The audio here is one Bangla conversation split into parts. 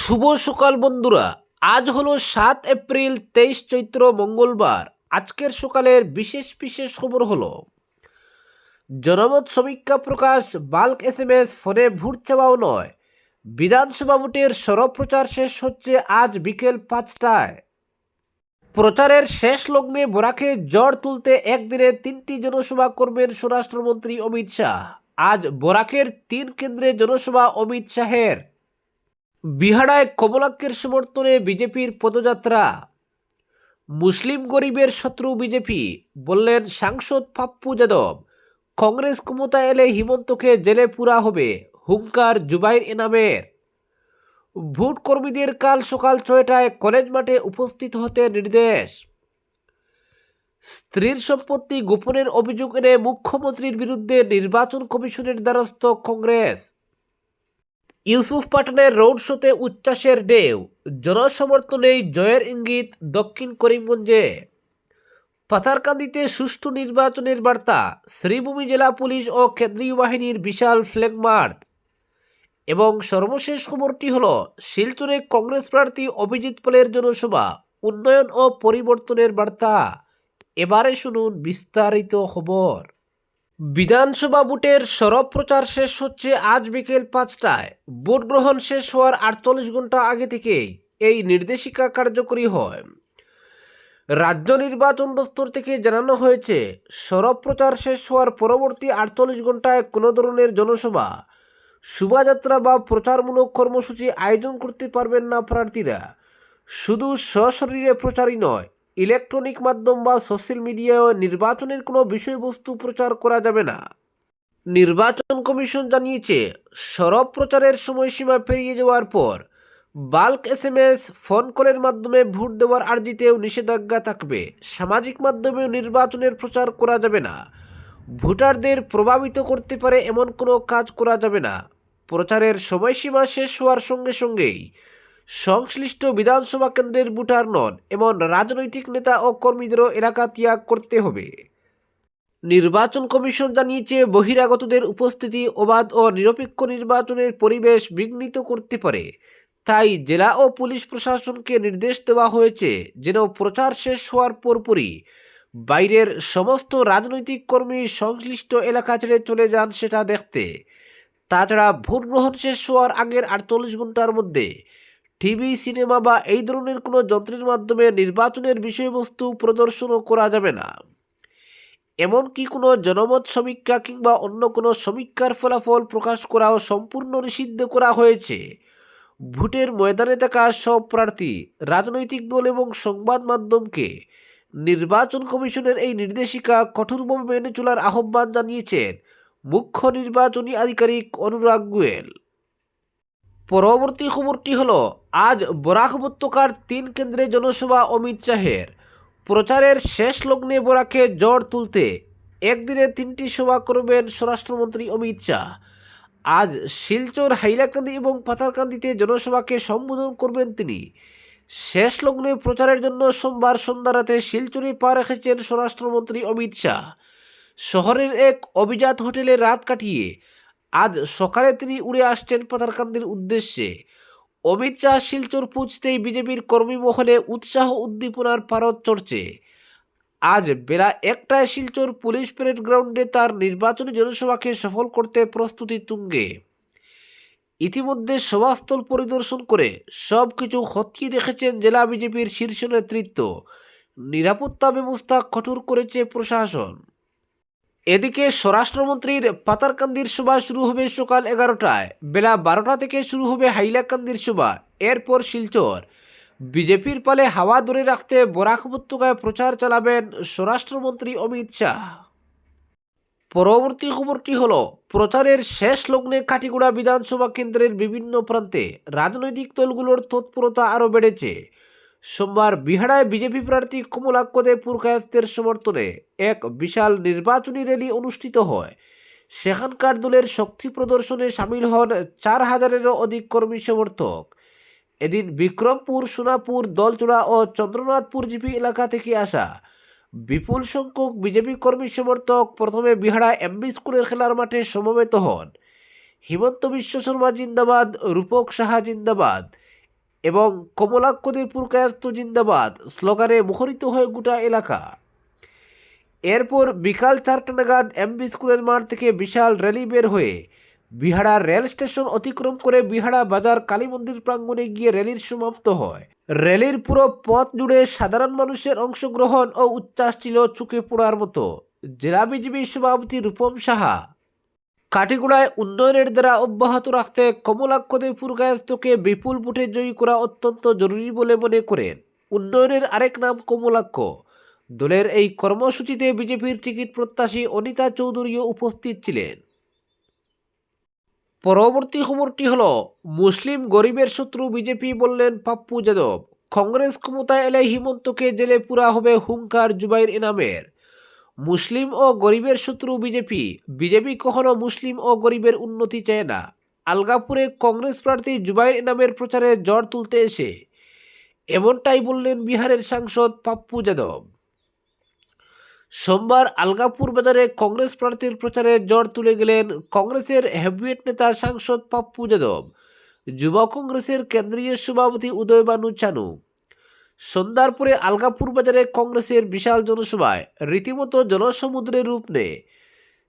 শুভ সকাল বন্ধুরা। আজ হলো 7 এপ্রিল, 23 চৈত্র, মঙ্গলবার। আজকের সকালের বিশেষ বিশেষ খবর হলো জনমত সমীক্ষা প্রকাশ, বাল্ক SMS, ফোনে ভোট চাওয়াও নয়। বিধানসভা ভোটের সরব প্রচার শেষ হচ্ছে আজ বিকেল 5টায়। প্রচারের শেষ লগ্নে বরাকে জ্বর তুলতে একদিনে 3টি জনসভা করবেন স্বরাষ্ট্রমন্ত্রী অমিত শাহ। আজ বরাকের 3 কেন্দ্রে জনসভা অমিত শাহের। বিহারায় কমলাক্ষের সমর্থনে বিজেপির পদযাত্রা। মুসলিম গরিবের শত্রু বিজেপি, বললেন সাংসদ পাপ্পু যাদব। কংগ্রেস ক্ষমতা এলে হিমন্তকে জেলে পুরা হবে, হুঙ্কার জুবাইর এনামের। ভোট কর্মীদের কাল সকাল 6টায় কলেজ মাঠে উপস্থিত হতে নির্দেশ। স্ত্রীর সম্পত্তি গোপনের অভিযোগ এনে মুখ্যমন্ত্রীর বিরুদ্ধে নির্বাচন কমিশনের দ্বারস্থ কংগ্রেস। ইউসুফ পাঠানের রোড শোতে উচ্ছ্বাসের ঢেউ, জনসমর্থনেই জয়ের ইঙ্গিত দক্ষিণ করিমগঞ্জে। পাথারকান্দিতে সুষ্ঠু নির্বাচনের বার্তা, শ্রীভূমি জেলা পুলিশ ও কেন্দ্রীয় বাহিনীর বিশাল ফ্ল্যাগ মার্চ। এবং সর্বশেষ খবরটি হল শিলচরে কংগ্রেস প্রার্থী অভিজিৎ পালের জনসভা, উন্নয়ন ও পরিবর্তনের বার্তা। এবারে শুনুন বিস্তারিত খবর। বিধানসভা ভোটের সরব প্রচার শেষ হচ্ছে আজ বিকেল 5টায়। ভোট গ্রহণ শেষ হওয়ার 48 ঘন্টা আগে থেকেই এই নির্দেশিকা কার্যকরী হয়। রাজ্য নির্বাচন দপ্তর থেকে জানানো হয়েছে, সরব প্রচার শেষ হওয়ার পরবর্তী 48 ঘন্টায় কোনো ধরনের জনসভা, শোভাযাত্রা বা প্রচারমূলক কর্মসূচি আয়োজন করতে পারবেন না প্রার্থীরা। শুধু সশরীরে প্রচারই নয়, ইলেকট্রনিক মাধ্যম বা সোশ্যাল মিডিয়ায় নির্বাচনের কোনো বিষয়বস্তু প্রচার করা যাবে না। নির্বাচন কমিশন জানিয়েছে, সরব প্রচারের সময়সীমা পেরিয়ে যাওয়ার পর বাল্ক SMS, ফোন কলের মাধ্যমে ভোট দেওয়ার আর্জিতেও নিষেধাজ্ঞা থাকবে। সামাজিক মাধ্যমেও নির্বাচনের প্রচার করা যাবে না। ভোটারদের প্রভাবিত করতে পারে এমন কোনো কাজ করা যাবে না। প্রচারের সময়সীমা শেষ হওয়ার সঙ্গে সঙ্গেই সংশ্লিষ্ট বিধানসভা কেন্দ্রের ভোটার নন এমন রাজনৈতিক নেতা ও কর্মীদেরও এলাকা ত্যাগ করতে হবে। নির্বাচন কমিশন জানিয়েছে, বহিরাগতদের উপস্থিতি অবাধ ও নিরপেক্ষ নির্বাচনের পরিবেশ বিঘ্নিত করতে পারে। তাই জেলা ও পুলিশ প্রশাসনকে নির্দেশ দেওয়া হয়েছে যেন প্রচার শেষ হওয়ার পরপরই বাইরের সমস্ত রাজনৈতিক কর্মী সংশ্লিষ্ট এলাকা ছেড়ে চলে যান সেটা দেখতে। তাছাড়া ভোট গ্রহণ শেষ হওয়ার আগের 48 ঘন্টার মধ্যে টিভি, সিনেমা বা এই ধরনের কোনো যন্ত্রের মাধ্যমে নির্বাচনের বিষয়বস্তু প্রদর্শনও করা যাবে না। এমনকি কোনো জনমত সমীক্ষা কিংবা অন্য কোনো সমীক্ষার ফলাফল প্রকাশ করাও সম্পূর্ণ নিষিদ্ধ করা হয়েছে। ভোটের ময়দানে থাকা সব প্রার্থী, রাজনৈতিক দল এবং সংবাদ মাধ্যমকে নির্বাচন কমিশনের এই নির্দেশিকা কঠোরভাবে মেনে চলার আহ্বান জানিয়েছেন মুখ্য নির্বাচনী আধিকারিক অনুরাগ গোয়েল। পরবর্তী খবরটি হলো, আজ বরাক উপত্যকার 3 কেন্দ্রে জনসভা অমিত শাহের। প্রচারের শেষ লগ্নে বরাকে জ্বর তুলতে একদিনে 3টি সভা করবেন স্বরাষ্ট্রমন্ত্রী অমিত শাহ। আজ শিলচর, হাইলাকান্দি এবং পাথারকান্দিতে জনসভাকে সম্বোধন করবেন তিনি। শেষ লগ্নে প্রচারের জন্য সোমবার সন্ধ্যা রাতে শিলচরে পা রেখেছেন স্বরাষ্ট্রমন্ত্রী অমিত শাহ। শহরের এক অভিজাত হোটেলে রাত কাটিয়ে আজ সকালে তিনি উড়ে আসছেন পাথারকান্দির উদ্দেশ্যে। অমিত শাহ শিলচর পৌঁছতেই বিজেপির কর্মী মহলে উৎসাহ উদ্দীপনার পারদ চড়ছে। আজ বেলা 1টায় শিলচর পুলিশ প্যারেড গ্রাউন্ডে তার নির্বাচনী জনসভাকে সফল করতে প্রস্তুতি তুঙ্গে। ইতিমধ্যে সভাস্থল পরিদর্শন করে সব কিছু খতিয়ে দেখেছেন জেলা বিজেপির শীর্ষ নেতৃত্ব। নিরাপত্তা ব্যবস্থা কঠোর করেছে প্রশাসন। এদিকে স্বরাষ্ট্রমন্ত্রীর পাতারকান্দির সভা শুরু হবে সকাল 11টায়। বেলা 12টা থেকে শুরু হবে হাইলাকান্দির সভা, এরপর শিলচর। বিজেপির পালে হাওয়া ধরে রাখতে বরাক উপত্যকায় প্রচার চালাবেন স্বরাষ্ট্রমন্ত্রী অমিত শাহ। পরবর্তী খবরটি হলো, প্রচারের শেষ লগ্নে কাটিগড়া বিধানসভা কেন্দ্রের বিভিন্ন প্রান্তে রাজনৈতিক দলগুলোর তৎপরতা আরও বেড়েছে। সোমবার বিহারায় বিজেপি প্রার্থী কমলাক্ষ দে পুরকায়েতের সমর্থনে এক বিশাল নির্বাচনী র্যালি অনুষ্ঠিত হয়। সেখানকার দলের শক্তি প্রদর্শনে সামিল হন 4000-এরও অধিক কর্মী সমর্থক। এদিন বিক্রমপুর, সোনাপুর, দলচূড়া ও চন্দ্রনাথপুর জিপি এলাকা থেকে আসা বিপুল সংখ্যক বিজেপি কর্মী সমর্থক প্রথমে বিহারা MB স্কুলের খেলার মাঠে সমবেত হন। হিমন্ত বিশ্ব শর্মা জিন্দাবাদ, রূপক সাহা জিন্দাবাদ এবং কমলাক্ষদের পুরকায়স্ত জিন্দাবাদ স্লোগানে মুখরিত হয় গোটা এলাকা। এরপর বিকাল 4টা নাগাদ এমবি স্কুলের মাঠ থেকে বিশাল র্যালি বের হয়ে বিহাড়া রেল স্টেশন অতিক্রম করে বিহাড়া বাজার কালী মন্দির প্রাঙ্গণে গিয়ে র্যালির সমাপ্ত হয়। র্যালির পুরো পথ জুড়ে সাধারণ মানুষের অংশগ্রহণ ও উচ্ছ্বাস ছিল চোখে পড়ার মতো। জেলা বিজেপি সভাপতি রূপম সাহা কাটিগুড়ায় উন্নয়নের দ্বারা অব্যাহত রাখতে কমলাক্ষদের পুরকায়স্তকে বিপুল ভোটে জয়ী করা অত্যন্ত জরুরি বলে মনে করেন। উন্নয়নের আরেক নাম কমলাক্ষ। দলের এই কর্মসূচিতে বিজেপির টিকিট প্রত্যাশী অনিতা চৌধুরীও উপস্থিত ছিলেন। পরবর্তী খবরটি হল, মুসলিম গরিবের শত্রু বিজেপি বললেন পাপ্পু যাদব। কংগ্রেস ক্ষমতায় এলে হিমন্তকে জেলে পুরা হবে হুঙ্কার জুবাইর ইনামের। মুসলিম ও গরিবের শত্রু বিজেপি। বিজেপি কখনো মুসলিম ও গরিবের উন্নতি চায় না। আলগাপুরে কংগ্রেস প্রার্থী জুবাইর ইনামের প্রচারে ঝড় তুলতে এসে এমনটাই বললেন বিহারের সাংসদ পাপ্পু যাদব। সোমবার আলগাপুর বাজারে কংগ্রেস প্রার্থীর প্রচারে ঝড় তুলে গেলেন কংগ্রেসের হেভিওয়েট নেতা সাংসদ পাপ্পু যাদব, যুব কংগ্রেসের কেন্দ্রীয় সভাপতি উদয়বানু চানু। সন্ধ্যার পরে আলগাপুর বাজারে কংগ্রেসের বিশাল জনসভায় রীতিমতো জনসমুদ্রের রূপ নেয়।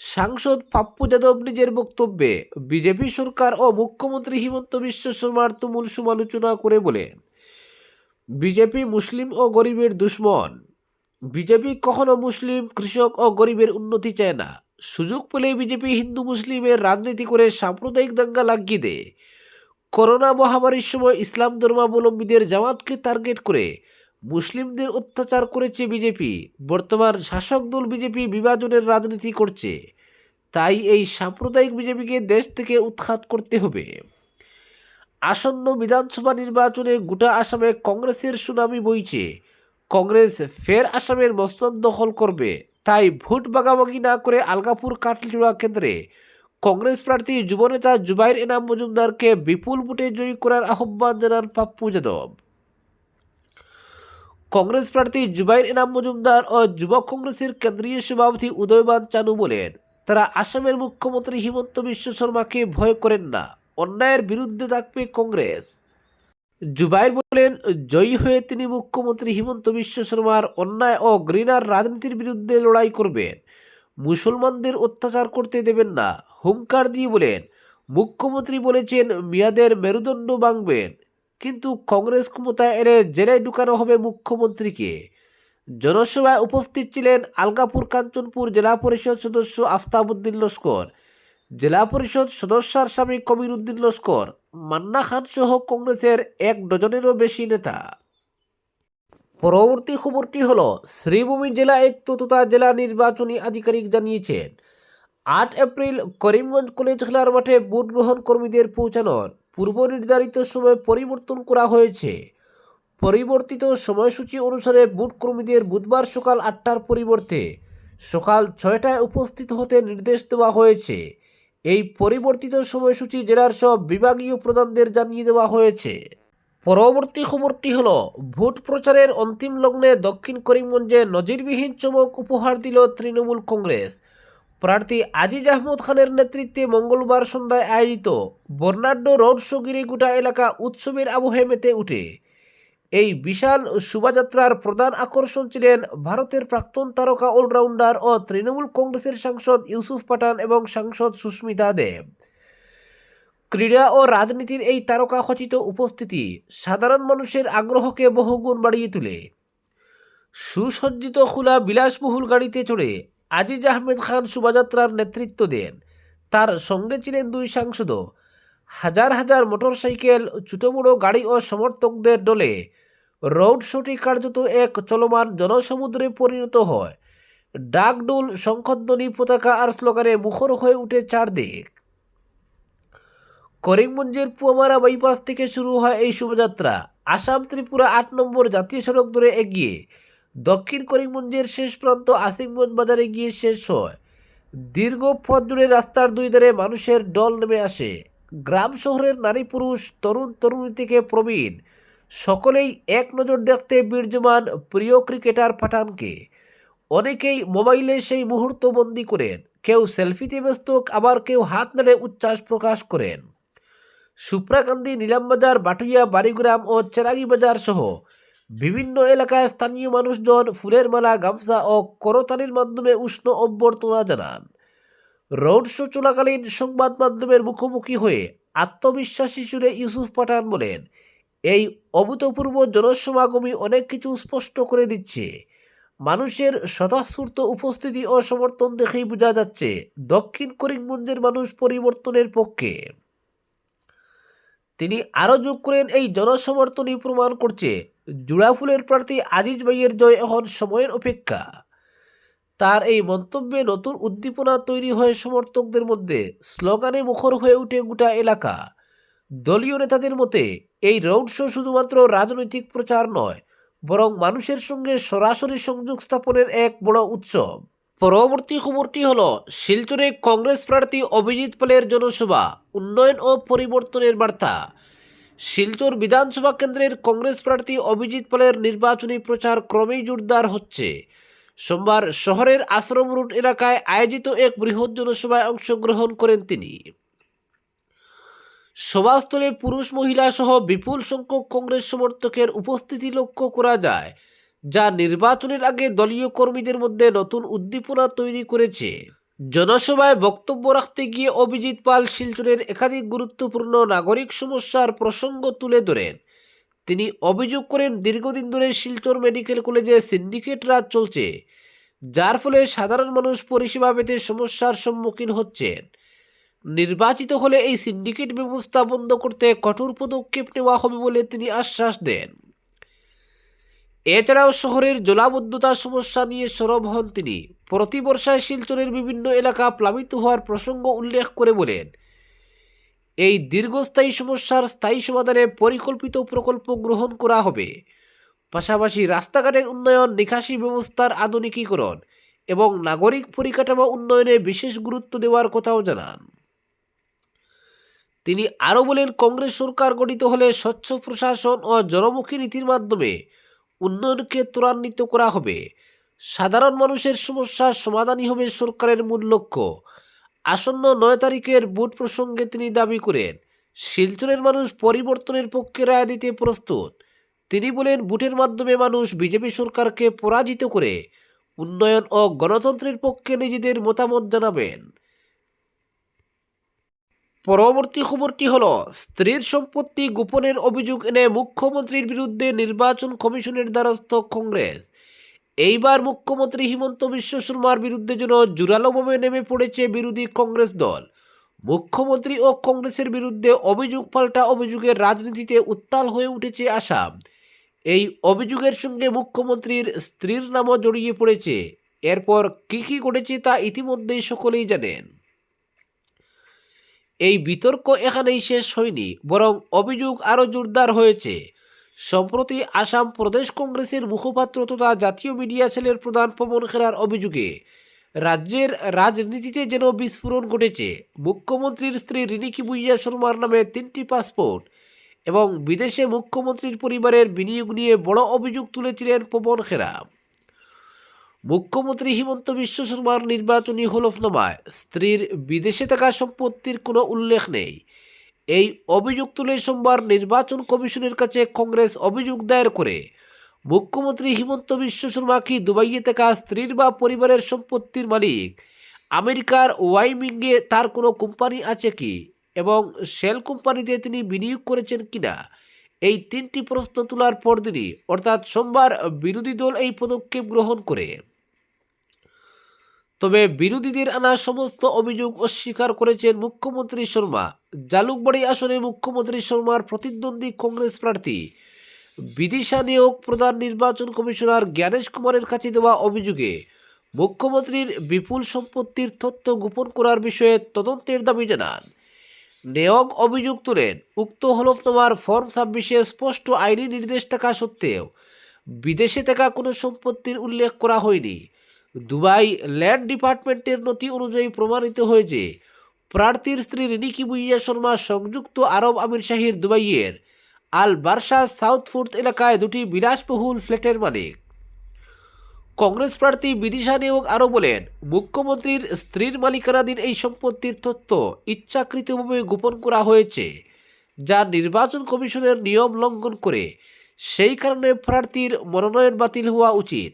সাংসদ পাপ্পু যাদব নিজের বক্তব্যে বিজেপি সরকার ও মুখ্যমন্ত্রী হিমন্ত বিশ্ব শর্মার তুমুল সমালোচনা করে বলেন, বিজেপি মুসলিম ও গরিবের দুশ্মন। বিজেপি কখনো মুসলিম, কৃষক ও গরিবের উন্নতি চায় না। সুযোগ পেলে বিজেপি হিন্দু মুসলিমের রাজনীতি করে সাম্প্রদায়িক দাঙ্গা লাগিয়ে দেয়। করোনা মহামারীর সময় ইসলাম ধর্মাবলম্বীদের জামাতকে টার্গেট করে মুসলিমদের অত্যাচার করেছে বিজেপি। বর্তমান শাসক দল বিজেপি বিভাজনের রাজনীতি করছে। তাই এই সাম্প্রদায়িক বিজেপিকে দেশ থেকে উৎখাত করতে হবে। আসন্ন বিধানসভা নির্বাচনে গোটা আসামে কংগ্রেসের সুনামি বইছে। কংগ্রেস ফের আসামের মস্তন দখল করবে। তাই ভোট ভাগাভাগি না করে আলগাপুর কাটলিচুড়া কেন্দ্রে কংগ্রেস প্রার্থী যুবনেতা জুবাইর ইনাম মজুমদারকে বিপুল ভোটে জয়ী করার আহ্বান জানান পাপ্পু যাদব। কংগ্রেস প্রার্থী জুবাইর ইনাম মজুমদার ও যুব কংগ্রেসের কেন্দ্রীয় সভাপতি উদয়বান চানু বলেন, তারা আসামের মুখ্যমন্ত্রী হিমন্ত বিশ্ব শর্মাকে ভয় করেন না। অন্যায়ের বিরুদ্ধে থাকবে কংগ্রেস। জুবাইর বলেন, জয়ী হয়ে তিনি মুখ্যমন্ত্রী হিমন্ত বিশ্ব শর্মার অন্যায় ও ঘৃণার রাজনীতির বিরুদ্ধে লড়াই করবেন। মুসলমানদের অত্যাচার করতে দেবেন না। হুঙ্কার দিয়ে বলেন, মুখ্যমন্ত্রী বলেছেন মিয়াদের মেরুদণ্ড ভাঙবেন, কিন্তু কংগ্রেস ক্ষমতায় এলে জেলায় ঢুকানো হবে মুখ্যমন্ত্রীকে। জনসভায় উপস্থিত ছিলেন আলগাপুর কাঞ্চনপুর জেলা পরিষদ সদস্য আফতাবউদ্দিন লস্কর, জেলা পরিষদ সদস্যার স্বামী কবির উদ্দিন লস্কর, মান্না খান সহ কংগ্রেসের 1 ডজনেরও বেশি নেতা। পরবর্তী খবরটি হল, শ্রীভূমি জেলা আয়ুক্ত তথা জেলা নির্বাচনী আধিকারিক জানিয়েছেন 8 এপ্রিল করিমগঞ্জ কলেজ খেলার মাঠে ভোট গ্রহণ কর্মীদের পৌঁছানোর পূর্ব নির্ধারিত সময় পরিবর্তন করা হয়েছে। পরিবর্তিত সময়সূচি অনুসারে ভোট কর্মীদের বুধবার সকাল 8টার পরিবর্তে সকাল 6টায় উপস্থিত হতে নির্দেশ দেওয়া হয়েছে। এই পরিবর্তিত সময়সূচি জেলার সব বিভাগীয় প্রধানদের জানিয়ে দেওয়া হয়েছে। পরবর্তী খবরটি হল, ভোট প্রচারের অন্তিম লগ্নে দক্ষিণ করিমগঞ্জে নজিরবিহীন চমক উপহার দিল তৃণমূল কংগ্রেস। প্রার্থী আজিজ আহমদ খানের নেতৃত্বে মঙ্গলবার সন্ধ্যায় আয়োজিত বর্ণাঢ্য রোড শো ঘিরে গোটা এলাকা উৎসবের আবহে মেতে উঠে। এই বিশাল শোভাযাত্রার প্রধান আকর্ষণ ছিলেন ভারতের প্রাক্তন তারকা অলরাউন্ডার ও তৃণমূল কংগ্রেসের সাংসদ ইউসুফ পাঠান এবং সাংসদ সুস্মিতা দেব। ক্রীড়া ও রাজনীতির এই তারকাখচিত উপস্থিতি সাধারণ মানুষের আগ্রহকে বহুগুণ বাড়িয়ে তোলে। সুসজ্জিত খোলা বিলাসবহুল গাড়িতে চড়ে আজিজ আহমেদ খান শোভাযাত্রার নেতৃত্ব দেন। তার সঙ্গে ছিলেন 2 সাংসদও। হাজার হাজার মোটরসাইকেল, ছোট বড় গাড়ি ও সমর্থকদের দলে রোড শোটি কার্যত এক চলমান জনসমুদ্রে পরিণত হয়। ডাকডোল, শঙ্খধ্বনি, পতাকা আর স্লোগানে মুখর হয়ে উঠে চারদিক। করিমগঞ্জের পুয়ামারা বাইপাস থেকে শুরু হয় এই শোভাযাত্রা। আসাম ত্রিপুরা 8 নম্বর জাতীয় সড়ক ধরে এগিয়ে দক্ষিণ করিমগঞ্জের শেষ প্রান্ত আসিমগঞ্জ বাজারে গিয়ে শেষ হয়। দীর্ঘ পথ জুড়ে রাস্তার 2 ধারে মানুষের ঢল নেমে আসে। গ্রাম শহরের নারী পুরুষ, তরুণ তরুণী থেকে প্রবীণ সকলেই এক নজর দেখতে বিরাজমান প্রিয় ক্রিকেটার পাঠানকে। অনেকেই মোবাইলে সেই মুহূর্ত বন্দি করেন। কেউ সেলফিতে ব্যস্ত, আবার কেউ হাত নেড়ে উচ্ছ্বাস প্রকাশ করেন। সুপ্রাকান্দি, নীলামবাজার, বাটুইয়া, বাড়িগ্রাম ও চেরাগি বাজার সহ বিভিন্ন এলাকায় স্থানীয় মানুষজন ফুলের মালা, গামছা ও করতালির মাধ্যমে উষ্ণ অভ্যর্থনা জানান। রোড শো চলাকালীন সংবাদ মাধ্যমের মুখোমুখি হয়ে আত্মবিশ্বাসী সুরে ইউসুফ পাঠান বলেন, এই অভূতপূর্ব জনসমাগমই অনেক কিছু স্পষ্ট করে দিচ্ছে। মানুষের স্বতঃস্ফূর্ত উপস্থিতি ও সমর্থন দেখেই বোঝা যাচ্ছে দক্ষিণ করিমগঞ্জের মানুষ পরিবর্তনের পক্ষে। তিনি আরও যোগ করেন, এই জনসমর্থনই প্রমাণ করছে জুড়াফুলের প্রার্থী আজিজ ভাইয়ের জয় এখন সময়ের অপেক্ষা। তার এই মন্তব্যে নতুন উদ্দীপনা তৈরি হয় সমর্থকদের মধ্যে, স্লোগানে মুখর হয়ে ওঠে গোটা এলাকা। দলীয় নেতাদের মতে এই রোড শো শুধুমাত্র রাজনৈতিক প্রচার নয়, বরং মানুষের সঙ্গে সরাসরি সংযোগ স্থাপনের এক বড় উৎসব। পরবর্তী খবরটি হলো শিলচরে কংগ্রেস প্রার্থী অভিজিৎ পালের জনসভা, উন্নয়ন ও পরিবর্তনের বার্তা। শিলচর বিধানসভা কেন্দ্রের কংগ্রেস প্রার্থী অভিজিৎ পালের নির্বাচনী প্রচার ক্রমেই জোরদার হচ্ছে। সোমবার শহরের আশ্রম রোড এলাকায় আয়োজিত এক বৃহৎ জনসভায় অংশগ্রহণ করেন তিনি। সভাস্থলে পুরুষ মহিলা সহ বিপুল সংখ্যক কংগ্রেস সমর্থকের উপস্থিতি লক্ষ্য করা যায়, যা নির্বাচনের আগে দলীয় কর্মীদের মধ্যে নতুন উদ্দীপনা তৈরি করেছে। জনসভায় বক্তব্য রাখতে গিয়ে অভিজিৎ পাল শিলচরের একাধিক গুরুত্বপূর্ণ নাগরিক সমস্যার প্রসঙ্গ তুলে ধরেন। তিনি অভিযোগ করেন, দীর্ঘদিন ধরে শিলচর মেডিকেল কলেজে সিন্ডিকেট রাজ চলছে, যার ফলে সাধারণ মানুষ পরিষেবা পেতে সমস্যার সম্মুখীন হচ্ছেন। নির্বাচিত হলে এই সিন্ডিকেট ব্যবস্থা বন্ধ করতে কঠোর পদক্ষেপ নেওয়া হবে বলে তিনি আশ্বাস দেন। এছাড়াও শহরের জলাবদ্ধতার সমস্যা নিয়ে সরব হন তিনি। প্রতি বর্ষায় শিলচরের বিভিন্ন এলাকা প্লাবিত হওয়ার প্রসঙ্গ উল্লেখ করে বলেন, এই দীর্ঘস্থায়ী সমস্যার স্থায়ী সমাধানে পরিকল্পিত প্রকল্প গ্রহণ করা হবে। পাশাপাশি রাস্তাঘাটের উন্নয়ন, নিকাশি ব্যবস্থার আধুনিকীকরণ এবং নাগরিক পরিকাঠামো উন্নয়নে বিশেষ গুরুত্ব দেওয়ার কথাও জানান। তিনি আরও বলেন, কংগ্রেস সরকার গঠিত হলে স্বচ্ছ প্রশাসন ও জনমুখী নীতির মাধ্যমে উন্নয়নকে ত্বরান্বিত করা হবে। সাধারণ মানুষের সমস্যার সমাধানই হবে সরকারের মূল লক্ষ্য। আসন্ন 9 তারিখের ভোট প্রসঙ্গে তিনি দাবি করেন, শিলচরের মানুষ পরিবর্তনের পক্ষে রায় দিতে প্রস্তুত। তিনি বলেন, ভোটের মাধ্যমে মানুষ বিজেপি সরকারকে পরাজিত করে উন্নয়ন ও গণতন্ত্রের পক্ষে নিজেদের মতামত জানাবেন। পরবর্তী খবরটি হলো, স্ত্রীর সম্পত্তি গোপনের অভিযোগ এনে মুখ্যমন্ত্রীর বিরুদ্ধে নির্বাচন কমিশনের দ্বারস্থ কংগ্রেস। এইবার মুখ্যমন্ত্রী হিমন্ত বিশ্ব শর্মার বিরুদ্ধে যেন জোরালোভাবে নেমে পড়েছে বিরোধী কংগ্রেস দল। মুখ্যমন্ত্রী ও কংগ্রেসের বিরুদ্ধে অভিযোগ পাল্টা অভিযোগের রাজনীতিতে উত্তাল হয়ে উঠেছে আসাম। এই অভিযোগের সঙ্গে মুখ্যমন্ত্রীর স্ত্রীর নামও জড়িয়ে পড়েছে। এরপর কি ঘটেছে তা ইতিমধ্যেই সকলেই জানেন। এই বিতর্ক এখানেই শেষ হয়নি, বরং অভিযোগ আরও জোরদার হয়েছে। সম্প্রতি আসাম প্রদেশ কংগ্রেসের মুখপাত্র তথা জাতীয় মিডিয়া সেলের প্রধান পবন খেরার অভিযোগে রাজ্যের রাজনীতিতে যেন বিস্ফোরণ ঘটেছে। মুখ্যমন্ত্রীর স্ত্রী রিনিকি বুইয়া শর্মার নামে 3টি পাসপোর্ট এবং বিদেশে মুখ্যমন্ত্রীর পরিবারের বিনিয়োগ নিয়ে বড় অভিযোগ তুলেছিলেন পবন খেরা। মুখ্যমন্ত্রী হিমন্ত বিশ্ব শর্মার নির্বাচনী হলফনামায় স্ত্রীর বিদেশে থাকা সম্পত্তির কোনো উল্লেখ নেই। এই অভিযোগ তুলে সোমবার নির্বাচন কমিশনের কাছে কংগ্রেস অভিযোগ দায়ের করে। মুখ্যমন্ত্রী হিমন্ত বিশ্ব শর্মা কি দুবাইয়ে থাকা স্ত্রীর বা পরিবারের সম্পত্তির মালিক? আমেরিকার ওয়াইমিংয়ে তার কোনো কোম্পানি আছে কি, এবং শেল কোম্পানিতে তিনি বিনিয়োগ করেছেন কিনা? এই 3টি প্রশ্ন তোলার পরদিনই অর্থাৎ সোমবার বিরোধী দল এই পদক্ষেপ গ্রহণ করে। তবে বিরোধীদের আনা সমস্ত অভিযোগ অস্বীকার করেছেন মুখ্যমন্ত্রী শর্মা। জালুকবাড়ি আসনে মুখ্যমন্ত্রী শর্মার প্রতিদ্বন্দ্বী কংগ্রেস প্রার্থী বিদিশা নিয়োগ প্রধান নির্বাচন কমিশনার জ্ঞানেশ কুমারের কাছে দেওয়া অভিযোগে মুখ্যমন্ত্রীর বিপুল সম্পত্তির তথ্য গোপন করার বিষয়ে তদন্তের দাবি জানান। নিয়োগ অভিযোগ তোলেন, উক্ত হলফনামার ফর্ম 26-এ স্পষ্ট আইনি নির্দেশ থাকা সত্ত্বেও বিদেশে থাকা কোনো সম্পত্তির উল্লেখ করা হয়নি। দুবাই ল্যান্ড ডিপার্টমেন্টের নথি অনুযায়ী প্রমাণিত হয়েছে প্রার্থীর স্ত্রী রিনিকি বুইয়া শর্মা সংযুক্ত আরব আমিরশাহীর দুবাইয়ের আল বারশা সাউথ ফুর্থ এলাকায় 2টি বিলাসবহুল ফ্ল্যাটের মালিক। কংগ্রেস প্রার্থী বিদিশা নিয়োগ আরও বলেন, মুখ্যমন্ত্রীর স্ত্রীর মালিকানাধীন এই সম্পত্তির তথ্য ইচ্ছাকৃতভাবে গোপন করা হয়েছে, যা নির্বাচন কমিশনের নিয়ম লঙ্ঘন করে। সেই কারণে প্রার্থীর মনোনয়ন বাতিল হওয়া উচিত।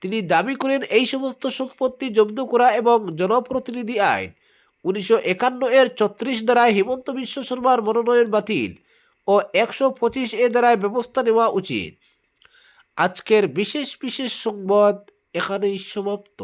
তিনি দাবি করেন এই সমস্ত সম্পত্তি জব্দ করা এবং জনপ্রতিনিধি আইন 1951 এর 34 ধারায় হিমন্ত বিশ্ব শর্মার মনোনয়ন বাতিল ও 125 এ ধারায় ব্যবস্থা নেওয়া উচিত। আজকের বিশেষ সংবাদ এখানেই সমাপ্ত।